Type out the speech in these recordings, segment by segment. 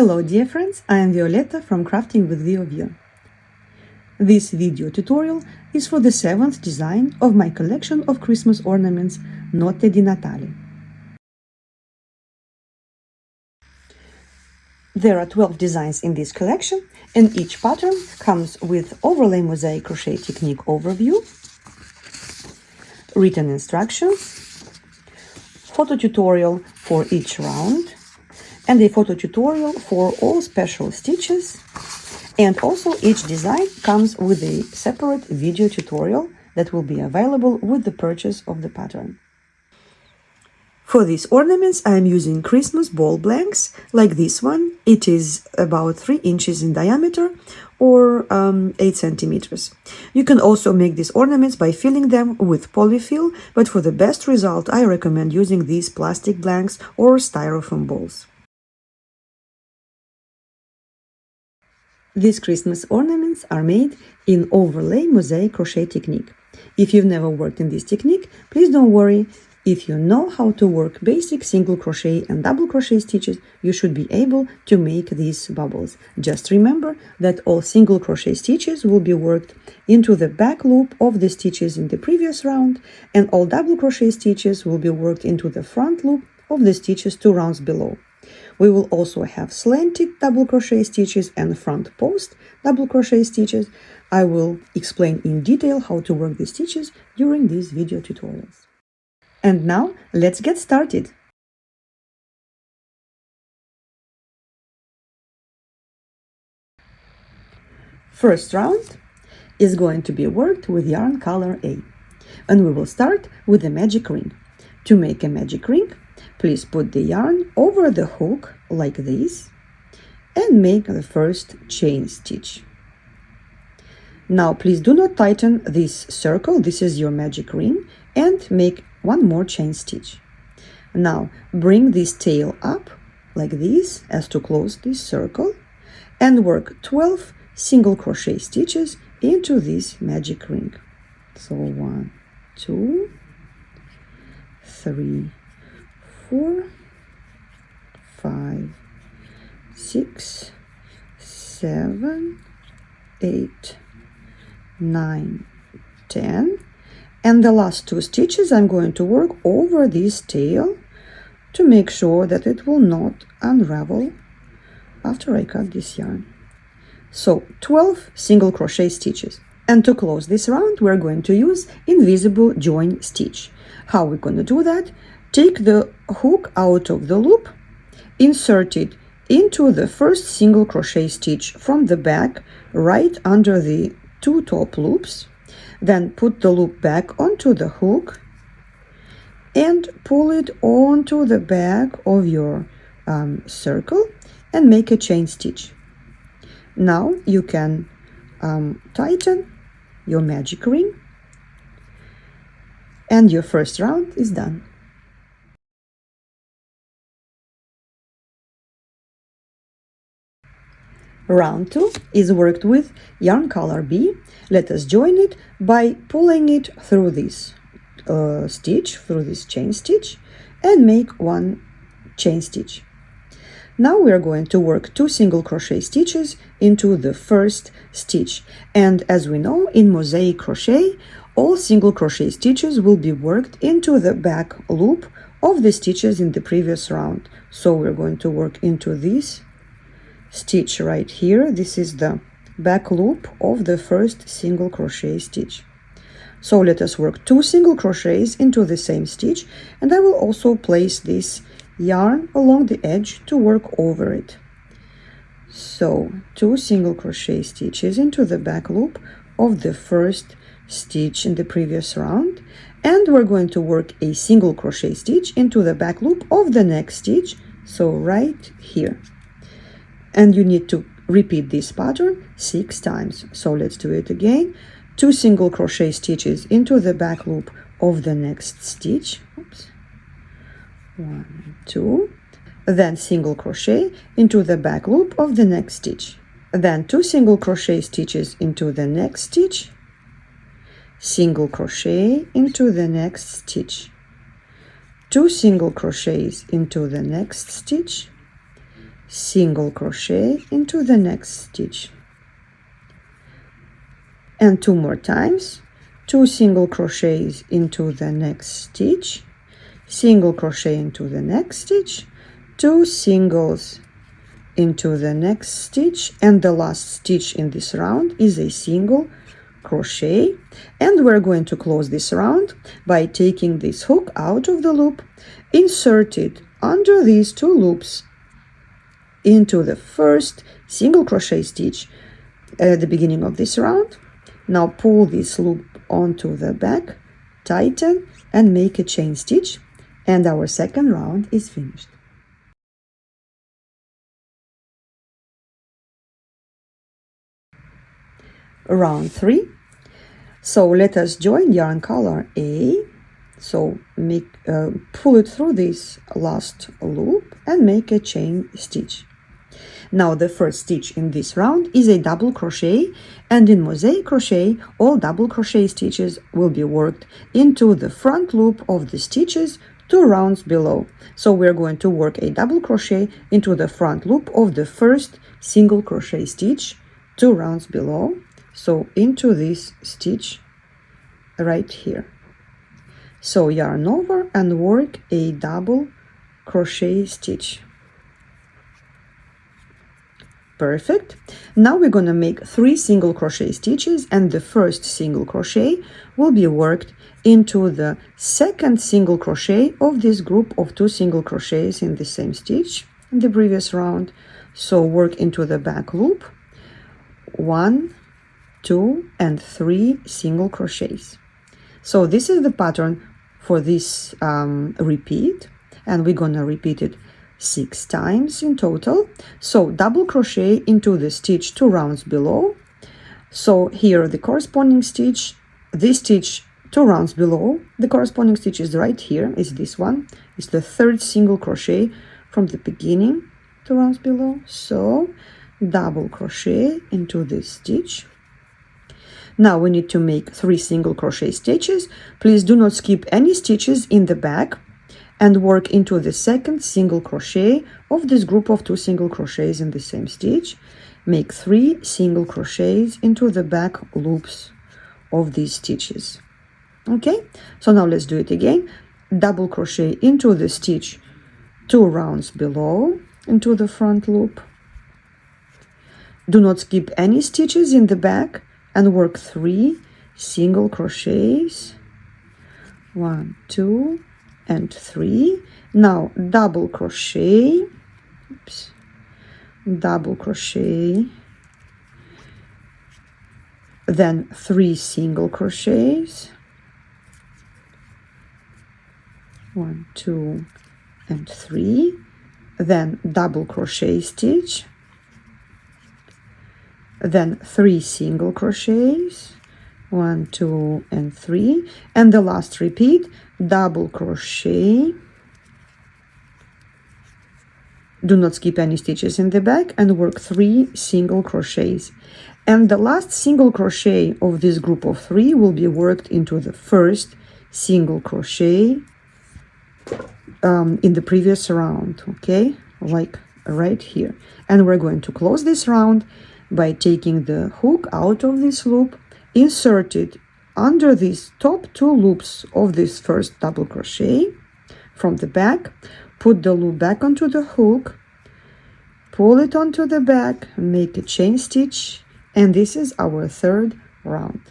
Hello dear friends, I am Violetta from Crafting with VioVio. This video tutorial is for the 7th design of my collection of Christmas ornaments, Notte di Natale. There are 12 designs in this collection, and each pattern comes with overlay mosaic crochet technique overview, written instructions, photo tutorial for each round, and a photo tutorial for all special stitches. And also each design comes with a separate video tutorial that will be available with the purchase of the pattern. For these ornaments I am using Christmas ball blanks like this one. It is about 3 inches in diameter or 8 centimeters. You can also make these ornaments by filling them with polyfill, but for the best result I recommend using these plastic blanks or styrofoam balls. These Christmas ornaments are made in overlay mosaic crochet technique. If you've never worked in this technique, please don't worry. If you know how to work basic single crochet and double crochet stitches, you should be able to make these bubbles. Just remember that all single crochet stitches will be worked into the back loop of the stitches in the previous round, and all double crochet stitches will be worked into the front loop of the stitches 2 rounds below. We will also have slanted double crochet stitches and front post double crochet stitches. I will explain in detail how to work these stitches during these video tutorials. And now let's get started. First round is going to be worked with yarn color A, and we will start with the magic ring. To make a magic ring, please put the yarn over the hook like this and make the first chain stitch. Now please do not tighten this circle, this is your magic ring, and make one more chain stitch. Now bring this tail up like this as to close this circle and work 12 single crochet stitches into this magic ring. So 1, 2, 3, 4, 5, 6, 7, 8, 9, 10, and the last 2 stitches I'm going to work over this tail to make sure that it will not unravel after I cut this yarn. So 12 single crochet stitches. And to close this round we're going to use invisible join stitch. How we're going to do that? Take the hook out of the loop, insert it into the first single crochet stitch from the back right under the 2 top loops, then put the loop back onto the hook and pull it onto the back of your circle and make a chain stitch. Now you can tighten your magic ring and your first round is done. Round 2 is worked with yarn color B. Let us join it by pulling it through this stitch, through this chain stitch, and make 1 chain stitch. Now we are going to work 2 single crochet stitches into the first stitch. And as we know, in mosaic crochet, all single crochet stitches will be worked into the back loop of the stitches in the previous round. So we're going to work into this stitch right here. This is the back loop of the first single crochet stitch. So let us work 2 single crochets into the same stitch, and I will also place this yarn along the edge to work over it. So 2 single crochet stitches into the back loop of the first stitch in the previous round, and we're going to work a single crochet stitch into the back loop of the next stitch, so right here. And you need to repeat this pattern 6 times. So let's do it again. 2 single crochet stitches into the back loop of the next stitch. Oops. 1, 2. Then single crochet into the back loop of the next stitch. Then 2 single crochet stitches into the next stitch. Single crochet into the next stitch. 2 single crochets into the next stitch. single crochet into the next stitch, and 2 more times, 2 single crochets into the next stitch, single crochet into the next stitch, 2 singles into the next stitch, and the last stitch in this round is a single crochet. And we're going to close this round by taking this hook out of the loop, insert it under these 2 loops into the first single crochet stitch at the beginning of this round. Now pull this loop onto the back, tighten, and make a chain stitch, and our second round is finished. Round 3. So let us join yarn color A. So pull it through this last loop and make a chain stitch. Now the first stitch in this round is a double crochet, and in mosaic crochet all double crochet stitches will be worked into the front loop of the stitches 2 rounds below. So we're going to work a double crochet into the front loop of the first single crochet stitch 2 rounds below, so into this stitch right here. So yarn over and work a double crochet stitch. Perfect. Now we're going to make 3 single crochet stitches, and the first single crochet will be worked into the second single crochet of this group of 2 single crochets in the same stitch in the previous round. So work into the back loop 1, 2, and 3 single crochets. So this is the pattern for this repeat, and we're gonna repeat it 6 times in total. So double crochet into the stitch 2 rounds below. So here the corresponding stitch, this stitch 2 rounds below, the corresponding stitch is right here, is this one. It's the 3rd single crochet from the beginning 2 rounds below. So double crochet into this stitch. Now we need to make 3 single crochet stitches. Please do not skip any stitches in the back, and work into the second single crochet of this group of 2 single crochets in the same stitch. Make 3 single crochets into the back loops of these stitches. Okay, so now let's do it again. Double crochet into the stitch 2 rounds below into the front loop. Do not skip any stitches in the back, and work 3 single crochets, 1, 2, and 3. Now double crochet, double crochet, then 3 single crochets, 1, 2, and 3, then double crochet stitch, then 3 single crochets, 1, 2, and 3, and the last repeat, double crochet. Do not skip any stitches in the back, and work 3 single crochets. And the last single crochet of this group of 3 will be worked into the first single crochet in the previous round, okay, like right here. And we're going to close this round by taking the hook out of this loop, insert it under these top 2 loops of this first double crochet from the back, put the loop back onto the hook, pull it onto the back, make a chain stitch, and this is our 3rd round.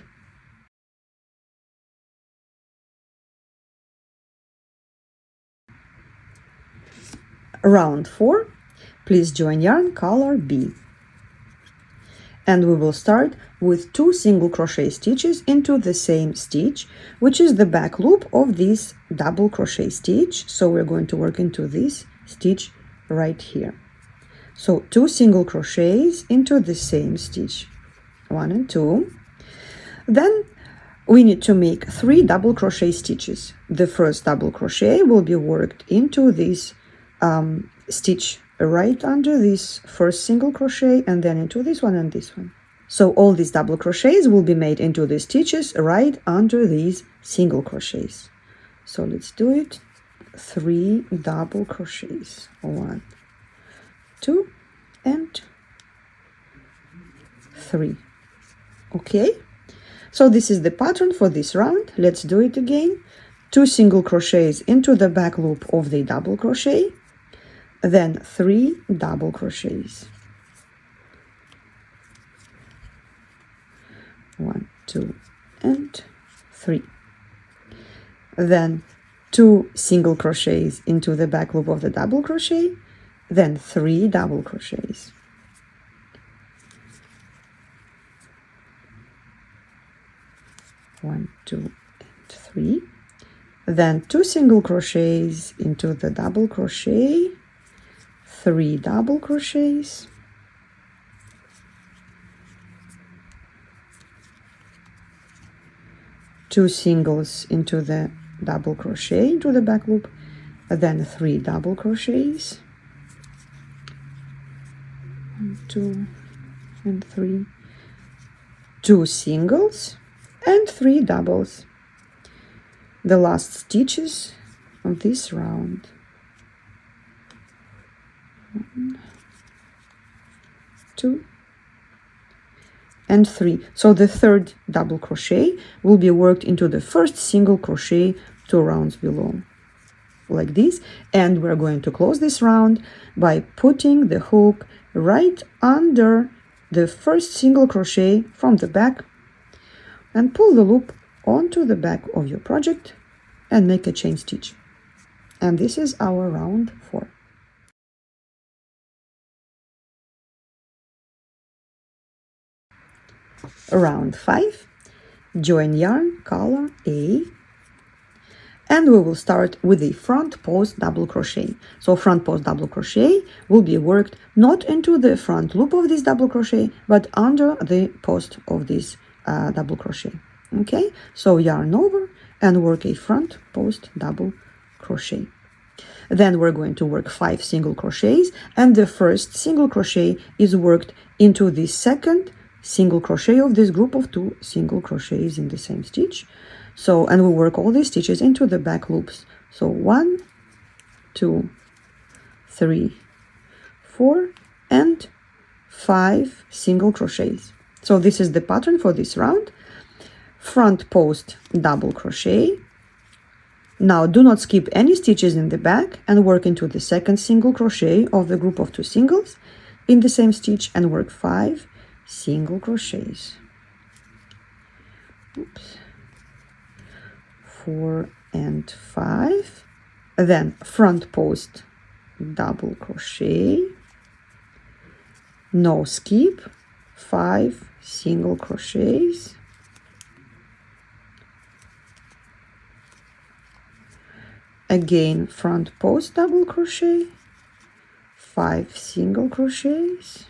Round 4. Please join yarn color B. And we will start with 2 single crochet stitches into the same stitch, which is the back loop of this double crochet stitch. So we're going to work into this stitch right here. So 2 single crochets into the same stitch, 1 and 2. Then we need to make 3 double crochet stitches. The first double crochet will be worked into this stitch right under this first single crochet, and then into this one and this one. So all these double crochets will be made into the stitches right under these single crochets. So let's do it. 3 double crochets, 1, 2 and 3. Okay, so this is the pattern for this round. Let's do it again. 2 single crochets into the back loop of the double crochet, then 3 double crochets. 1, 2 and 3. Then 2 single crochets into the back loop of the double crochet, then 3 double crochets. 1, 2 and 3. Then 2 single crochets into the double crochet, 3 double crochets, 2 singles into the double crochet into the back loop, then 3 double crochets, 1, 2 and 3, 2 singles and 3 doubles. The last stitches of this round. 1, 2 and 3. So the third double crochet will be worked into the first single crochet 2 rounds below, like this. And we're going to close this round by putting the hook right under the first single crochet from the back and pull the loop onto the back of your project and make a chain stitch. And this is our round 4. Round 5, join yarn color A, and we will start with the front post double crochet. So front post double crochet will be worked not into the front loop of this double crochet, but under the post of this double crochet. Okay, so yarn over and work a front post double crochet. Then we're going to work 5 single crochets, and the first single crochet is worked into the second single crochet of this group of 2 single crochets in the same stitch. So, and we work all these stitches into the back loops. So 1, 2, 3, 4 and 5 single crochets. So this is the pattern for this round. Front post double crochet. Now do not skip any stitches in the back and work into the second single crochet of the group of 2 singles in the same stitch and work 5 single crochets. Oops. 4 and 5. Then front post double crochet, no skip, 5 single crochets. Again, front post double crochet, 5 single crochets.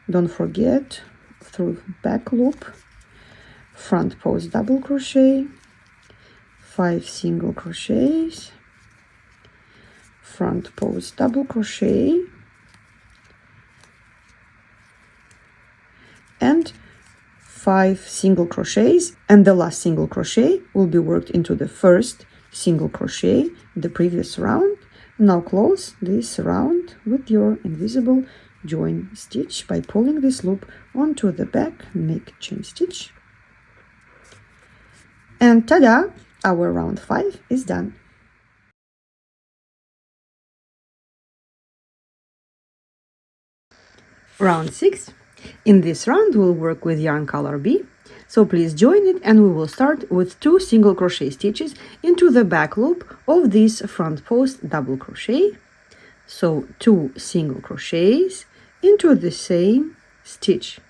Don't forget, through back loop, front post double crochet, 5 single crochets, front post double crochet, and 5 single crochets, and the last single crochet will be worked into the first single crochet in the previous round. Now close this round with your invisible join stitch by pulling this loop onto the back and make a chain stitch. And ta-da! Our round 5 is done. Round 6. In this round we'll work with yarn color B, so please join it, and we will start with 2 single crochet stitches into the back loop of this front post double crochet. So 2 single crochets into the same stitch.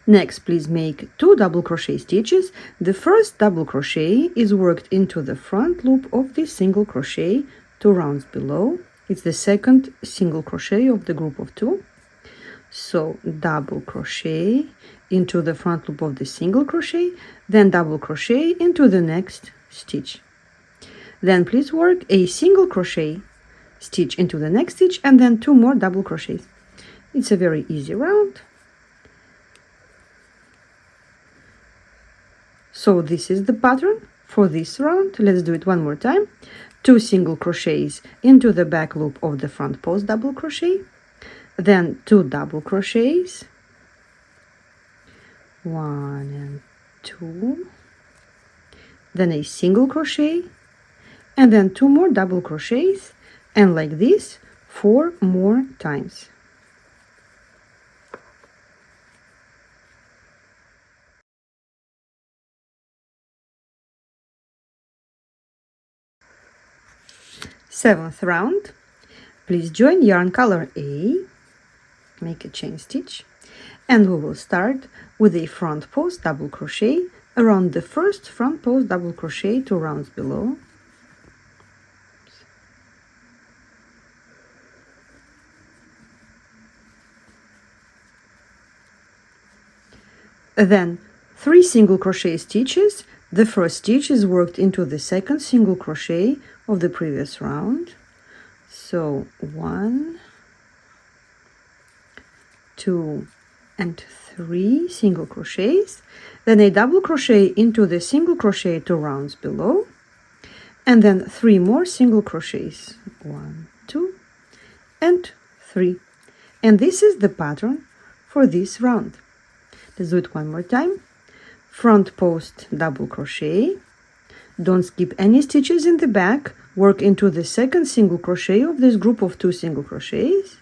Next, please make 2 double crochet stitches. The first double crochet is worked into the front loop of this single crochet 2 rounds below. It's the second single crochet of the group of 2. So double crochet into the front loop of the single crochet, then double crochet into the next stitch. Then please work a single crochet stitch into the next stitch, and then 2 more double crochets. It's a very easy round. So this is the pattern for this round. Let's do it one more time. 2 single crochets into the back loop of the front post double crochet, then 2 double crochets, 1 and 2, then a single crochet, and then 2 more double crochets, and like this 4 more times. Seventh round. Please join yarn color A, make a chain stitch, and we will start with a front post double crochet around the first front post double crochet 2 rounds below. Then 3 single crochet stitches. The first stitch is worked into the second single crochet of the previous round. So 1, 2, and 3 single crochets, then a double crochet into the single crochet 2 rounds below, and then 3 more single crochets, 1, 2, and 3. And this is the pattern for this round. Let's do it one more time. Front post double crochet, don't skip any stitches in the back, work into the second single crochet of this group of 2 single crochets,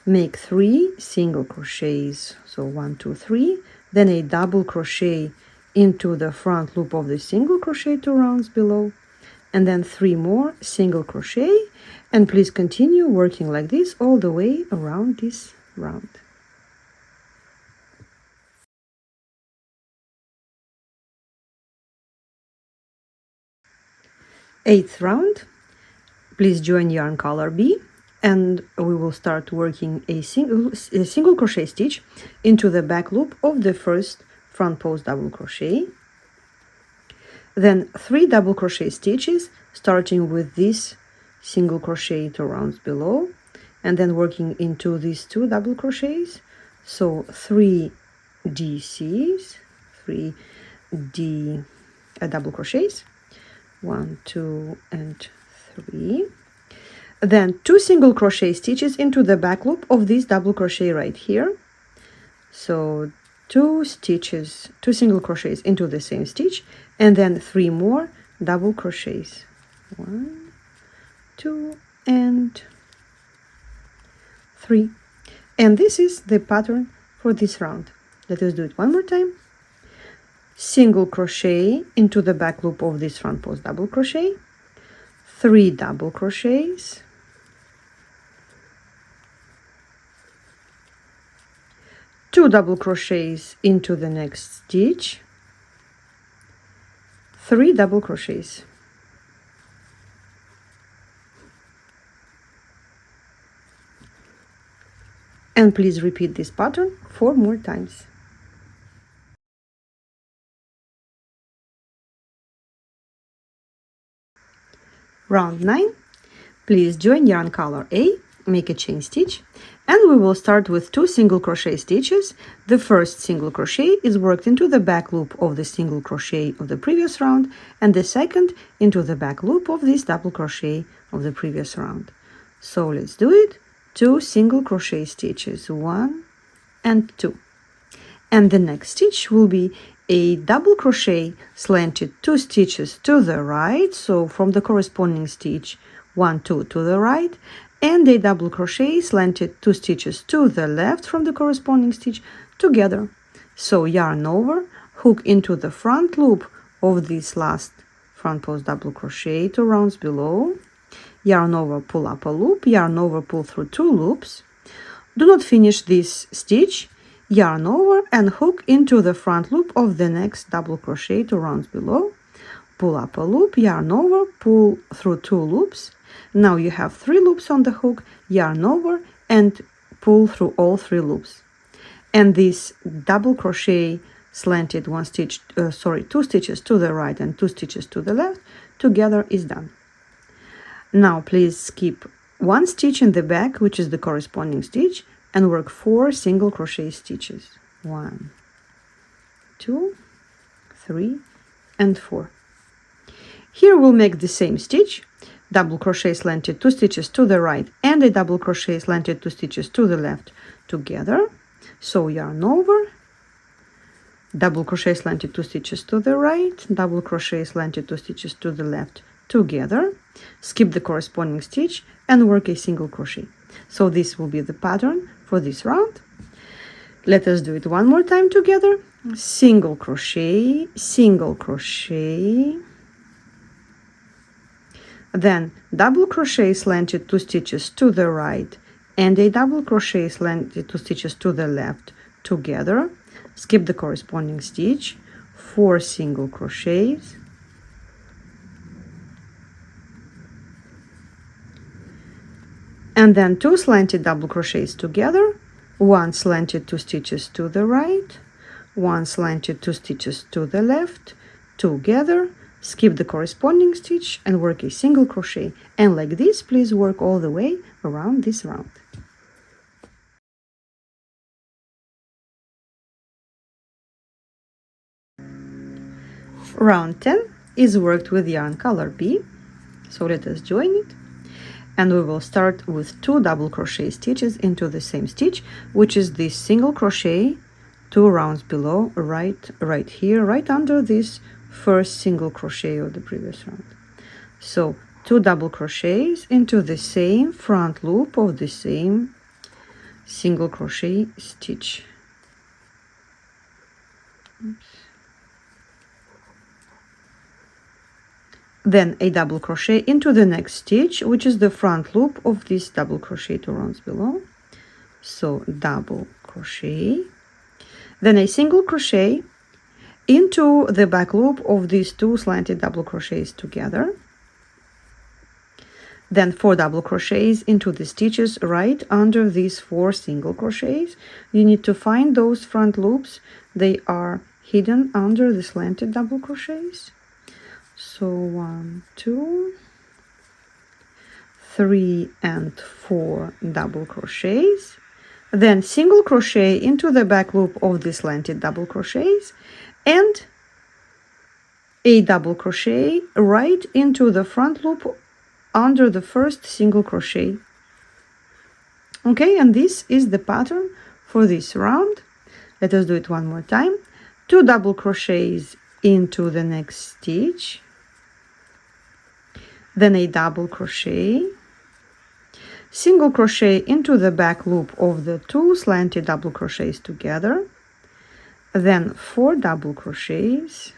make 3 single crochets, so 1, 2, 3, then a double crochet into the front loop of the single crochet 2 rounds below, and then 3 more single crochet, and please continue working like this all the way around this round. Eighth round. Please join yarn color B, and we will start working a single crochet stitch into the back loop of the first front post double crochet, then 3 double crochet stitches starting with this single crochet 2 rounds below, and then working into these 2 double crochets, so 3 DCs, 3 D double crochets, 1, 2, and 3, then 2 single crochet stitches into the back loop of this double crochet right here, so 2 stitches, 2 single crochets into the same stitch, and then 3 more double crochets, 1, 2, and 3. And this is the pattern for this round. Let us do it one more time. Single crochet into the back loop of this front post double crochet, 3 double crochets, 2 double crochets into the next stitch, 3 double crochets, and please repeat this pattern 4 more times. Round 9. Please join yarn color A, make a chain stitch, and we will start with 2 single crochet stitches. The first single crochet is worked into the back loop of the single crochet of the previous round, and the second into the back loop of this double crochet of the previous round. So let's do it. 2 single crochet stitches, 1 and 2. And the next stitch will be a double crochet slanted 2 stitches to the right, so from the corresponding stitch 1, 2 to the right, and a double crochet slanted 2 stitches to the left from the corresponding stitch together. So yarn over, hook into the front loop of this last front post double crochet 2 rounds below, yarn over, pull up a loop, yarn over, pull through 2 loops. Do not finish this stitch. Yarn over and hook into the front loop of the next double crochet 2 rounds below, pull up a loop, yarn over, pull through 2 loops. Now you have 3 loops on the hook, yarn over and pull through all 3 loops. And this double crochet slanted 2 stitches to the right and 2 stitches to the left together is done. Now please skip 1 stitch in the back, which is the corresponding stitch, and work 4 single crochet stitches, 1, 2, 3, and 4. Here we'll make the same stitch, double crochet slanted 2 stitches to the right and a double crochet slanted 2 stitches to the left together. So yarn over, double crochet slanted 2 stitches to the right, double crochet slanted 2 stitches to the left together, skip the corresponding stitch and work a single crochet. So this will be the pattern for this round. Let us do it one more time together. Single crochet, single crochet, then double crochet slanted 2 stitches to the right and a double crochet slanted 2 stitches to the left together, skip the corresponding stitch, 4 single crochets, and then 2 slanted double crochets together, 1 slanted 2 stitches to the right, 1 slanted 2 stitches to the left together, skip the corresponding stitch and work a single crochet. And like this, please work all the way around this round. Round 10 is worked with yarn color B. So let us join it. And we will start with 2 double crochet stitches into the same stitch, which is this single crochet 2 rounds below, right here, right under this first single crochet of the previous round. So 2 double crochets into the same front loop of the same single crochet stitch. Oops. Then a double crochet into the next stitch, which is the front loop of this double crochet 2 rounds below. So double crochet, then a single crochet into the back loop of these 2 slanted double crochets together, then 4 double crochets into the stitches right under these 4 single crochets. You need to find those front loops. They are hidden under the slanted double crochets. So 1, 2, 3 and 4 double crochets, then single crochet into the back loop of the slanted double crochets and a double crochet right into the front loop under the first single crochet. Okay, and this is the pattern for this round. Let us do it one more time. 2 double crochets into the next stitch, then a double crochet, single crochet into the back loop of the 2 slanted double crochets together, then 4 double crochets,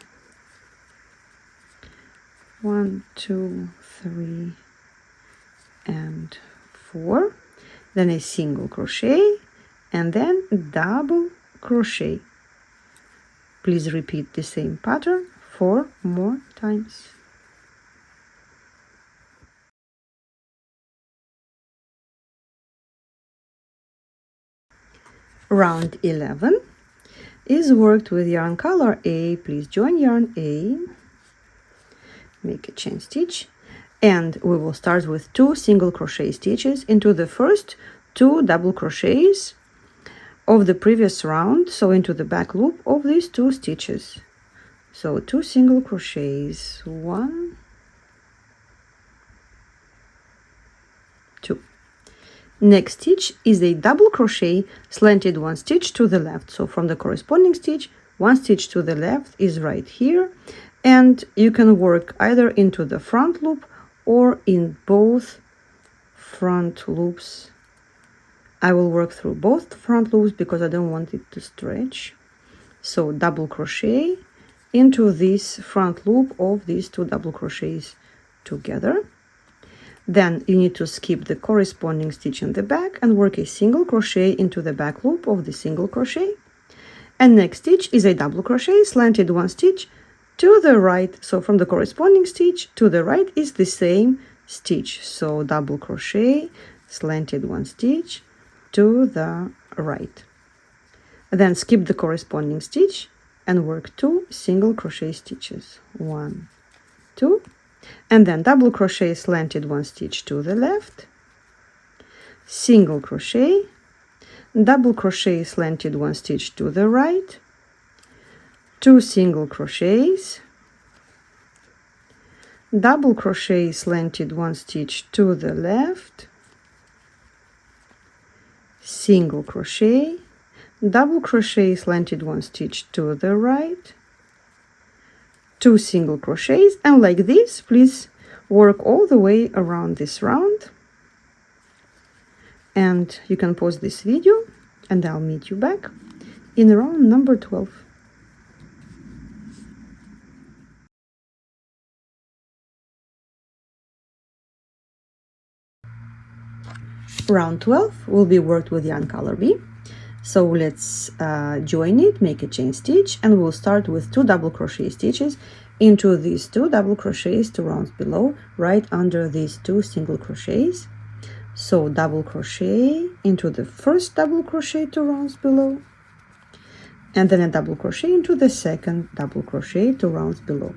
1, 2, 3 and 4, then a single crochet and then double crochet. Please repeat the same pattern 4 more times. Round 11 is worked with yarn color A. Please join yarn A, make a chain stitch, and we will start with 2 single crochet stitches into the first 2 double crochets of the previous round, so into the back loop of these 2 stitches. So 2 single crochets, 1, 2. Next stitch is a double crochet slanted 1 stitch to the left. So from the corresponding stitch, 1 stitch to the left is right here, and you can work either into the front loop or in both front loops. I will work through both front loops because I don't want it to stretch. So double crochet into this front loop of these 2 double crochets together. Then you need to skip the corresponding stitch in the back and work a single crochet into the back loop of the single crochet. And next stitch is a double crochet slanted 1 stitch to the right. So from the corresponding stitch to the right is the same stitch. So double crochet slanted 1 stitch to the right. Then skip the corresponding stitch and work 2 single crochet stitches. 1, 2. And then double crochet slanted 1 stitch to the left, single crochet, double crochet slanted 1 stitch to the right, 2 single crochets, double crochet slanted 1 stitch to the left, single crochet, double crochet slanted 1 stitch to the right, 2 single crochets, and like this please work all the way around this round. And you can pause this video and I'll meet you back in round number 12. Round 12 will be worked with yarn color B. So let's join it, make a chain stitch, and we'll start with 2 double crochet stitches into these 2 double crochets 2 rounds below, right under these 2 single crochets. So double crochet into the first double crochet 2 rounds below, and then a double crochet into the second double crochet 2 rounds below.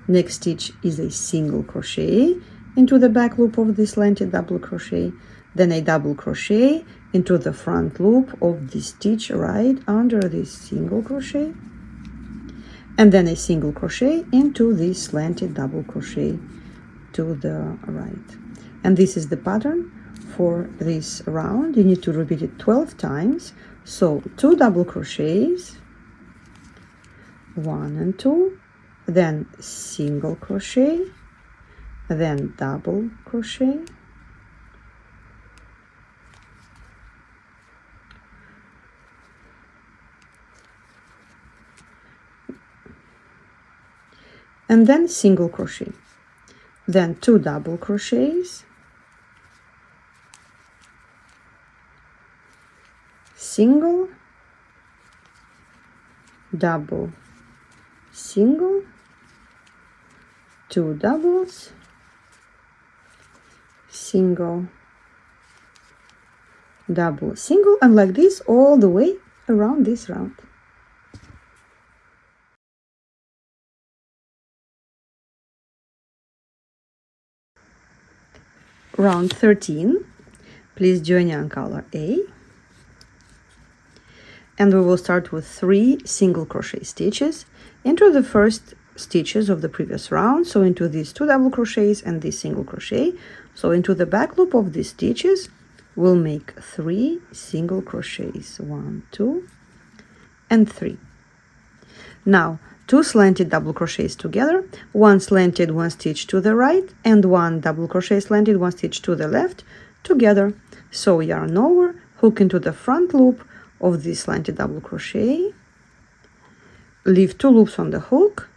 Next stitch is a single crochet into the back loop of this slanted double crochet, then a double crochet into the front loop of this stitch right under this single crochet, and then a single crochet into this slanted double crochet to the right. And this is the pattern for this round. You need to repeat it 12 times. So 2 double crochets, 1 and 2, then single crochet, then double crochet, and then single crochet, then 2 double crochets, single, double, single, 2 doubles, single, double, single, and like this all the way around this round. Round 13, please join yarn color A, and we will start with 3 single crochet stitches into the first stitches of the previous round. So into these 2 double crochets and this single crochet. So into the back loop of these stitches we'll make 3 single crochets, 1, 2, and 3. Now 2 slanted double crochets together, 1 slanted 1 stitch to the right, and 1 double crochet slanted 1 stitch to the left together. So yarn over, hook into the front loop of this slanted double crochet, leave 2 loops on the hook,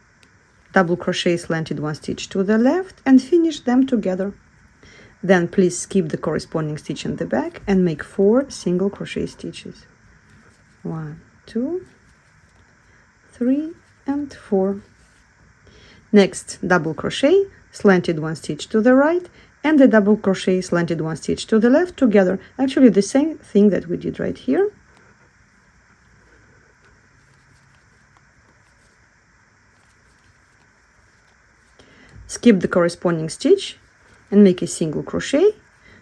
double crochet slanted 1 stitch to the left, and finish them together. Then please skip the corresponding stitch in the back and make 4 single crochet stitches, 1, 2, 3, and 4. Next, double crochet slanted 1 stitch to the right, and the double crochet slanted 1 stitch to the left together. Actually the same thing that we did right here. Skip the corresponding stitch and make a single crochet.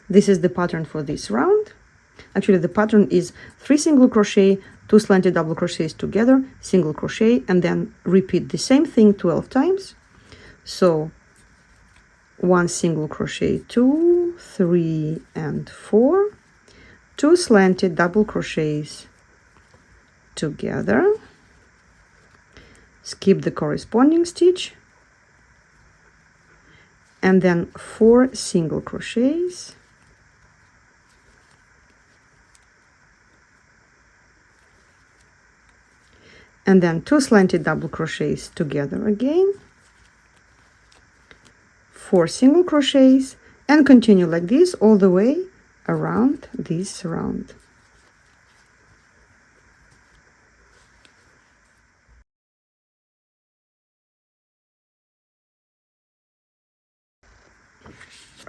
This is the pattern for this round. Actually the pattern is 3 single crochet, 2 slanted double crochets together, single crochet, and then repeat the same thing 12 times. So 1 single crochet, 2, 3, and 4, 2 slanted double crochets together, skip the corresponding stitch, and then 4 single crochets, and then 2 slanted double crochets together again, 4 single crochets, and continue like this all the way around this round.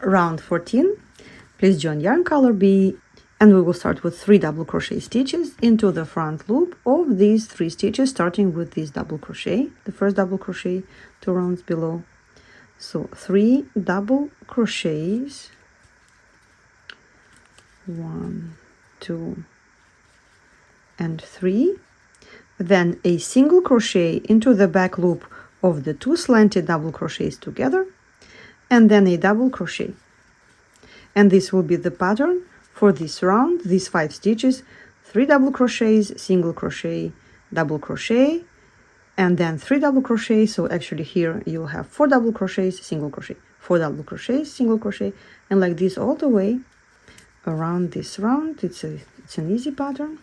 Round 14, please join yarn color B, and we will start with 3 double crochet stitches into the front loop of these 3 stitches, starting with this double crochet, the first double crochet 2 rounds below. So 3 double crochets, 1, 2, and 3, then a single crochet into the back loop of the 2 slanted double crochets together, and then a double crochet. And this will be the pattern for this round, these 5 stitches: 3 double crochets, single crochet, double crochet, and then 3 double crochets. So actually here you'll have 4 double crochets, single crochet, 4 double crochets, single crochet, and like this all the way around this round. It's an easy pattern.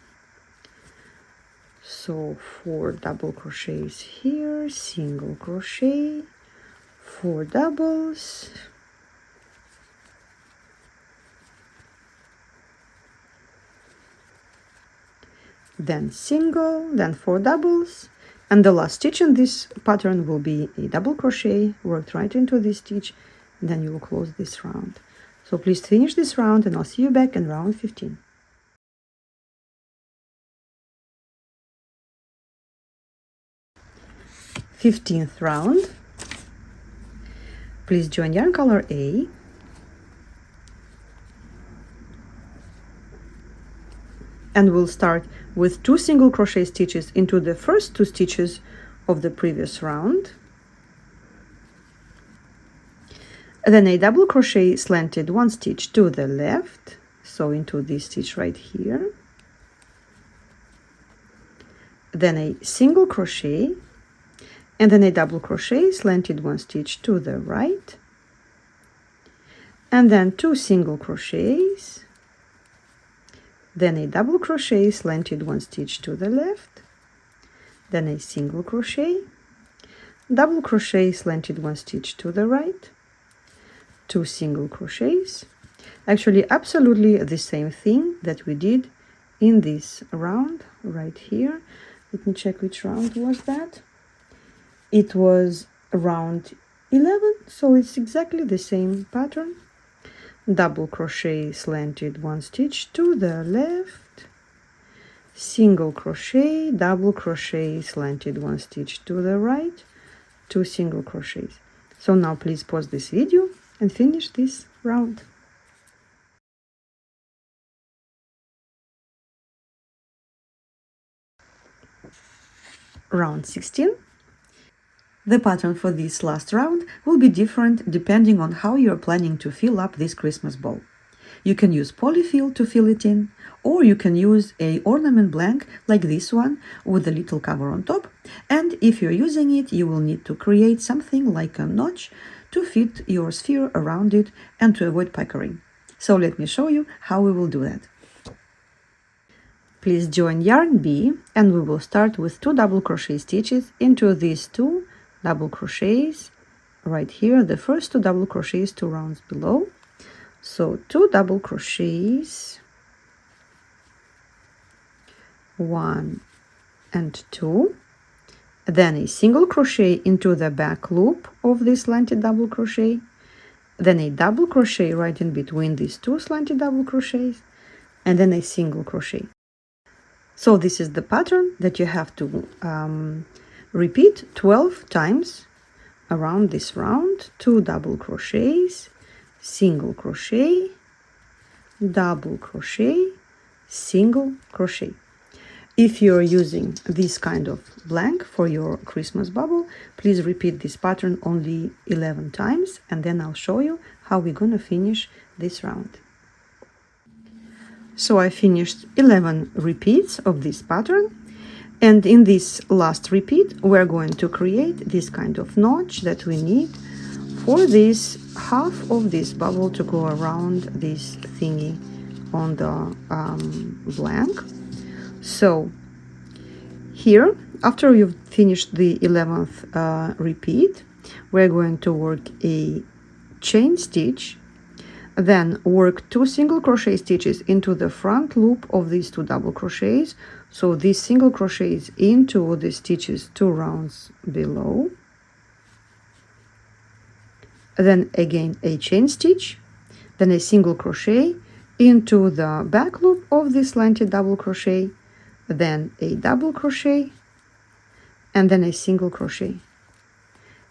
So 4 double crochets here, single crochet, 4 doubles, then single, then 4 doubles, and the last stitch in this pattern will be a double crochet worked right into this stitch, and then you will close this round. So please finish this round, and I'll see you back in round 15. Fifteenth round. Please join yarn color A, and we'll start with 2 single crochet stitches into the first 2 stitches of the previous round, then a double crochet slanted 1 stitch to the left, so into this stitch right here, then a single crochet, and then a double crochet slanted 1 stitch to the right, and then 2 single crochets, then a double crochet slanted 1 stitch to the left, then a single crochet, double crochet slanted 1 stitch to the right, 2 single crochets. Actually absolutely the same thing that we did in this round right here. Let me check which round was that. It was round 11, so it's exactly the same pattern. Double crochet slanted 1 stitch to the left, single crochet, double crochet slanted 1 stitch to the right, 2 single crochets. So now please pause this video and finish this round. Round 16. The pattern for this last round will be different depending on how you're planning to fill up this Christmas ball. You can use polyfill to fill it in, or you can use a ornament blank like this one with a little cover on top, and if you're using it, you will need to create something like a notch to fit your sphere around it and to avoid puckering. So let me show you how we will do that. Please join yarn B, and we will start with 2 double crochet stitches into these 2 double crochets right here, the first 2 double crochets 2 rounds below. So 2 double crochets, 1 and 2, then a single crochet into the back loop of this slanted double crochet, then a double crochet right in between these 2 slanted double crochets, and then a single crochet. So this is the pattern that you have to repeat 12 times around this round. 2 double crochets, single crochet, double crochet, single crochet. If you're using this kind of blank for your Christmas bubble, please repeat this pattern only 11 times, and then I'll show you how we're gonna finish this round. So I finished 11 repeats of this pattern, and in this last repeat we're going to create this kind of notch that we need for this half of this bubble to go around this thingy on the blank. So here, after you've finished the 11th repeat, we're going to work a chain stitch, then work 2 single crochet stitches into the front loop of these 2 double crochets. So these single crochets into the stitches 2 rounds below, then again a chain stitch, then a single crochet into the back loop of this slanted double crochet, then a double crochet, and then a single crochet.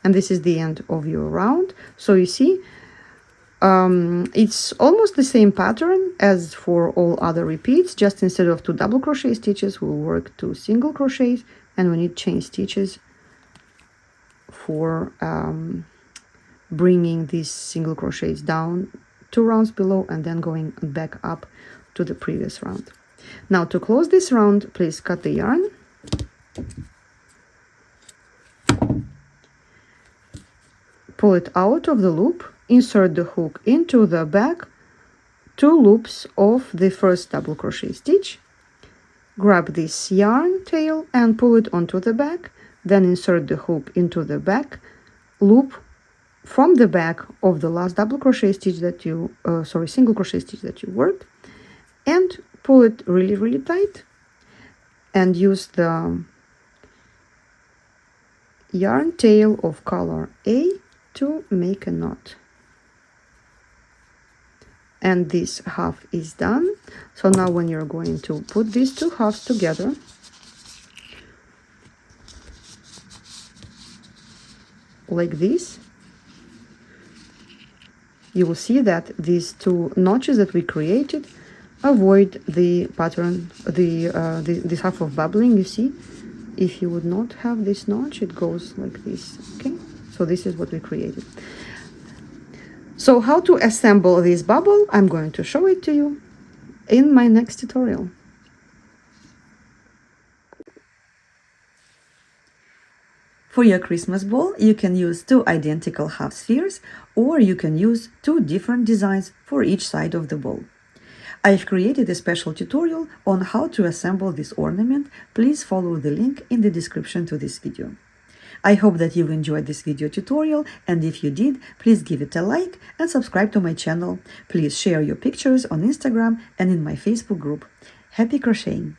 And this is the end of your round. So you see, it's almost the same pattern as for all other repeats, just instead of 2 double crochet stitches we'll work 2 single crochets, and we need chain stitches for bringing these single crochets down 2 rounds below and then going back up to the previous round. Now to close this round, please cut the yarn, pull it out of the loop, insert the hook into the back 2 loops of the first double crochet stitch, grab this yarn tail and pull it onto the back, then insert the hook into the back loop from the back of the last double crochet stitch that you single crochet stitch that you worked, and pull it really tight and use the yarn tail of color A to make a knot. And this half is done. So now when you're going to put these 2 halves together, like this, you will see that these 2 notches that we created avoid the pattern, this half of bubbling. You see, if you would not have this notch, it goes like this. Okay, so this is what we created. So how to assemble this bubble, I'm going to show it to you in my next tutorial. For your Christmas ball, you can use 2 identical half spheres, or you can use 2 different designs for each side of the ball. I've created a special tutorial on how to assemble this ornament. Please follow the link in the description to this video. I hope that you enjoyed this video tutorial, and if you did, please give it a like and subscribe to my channel. Please share your pictures on Instagram and in my Facebook group. Happy crocheting!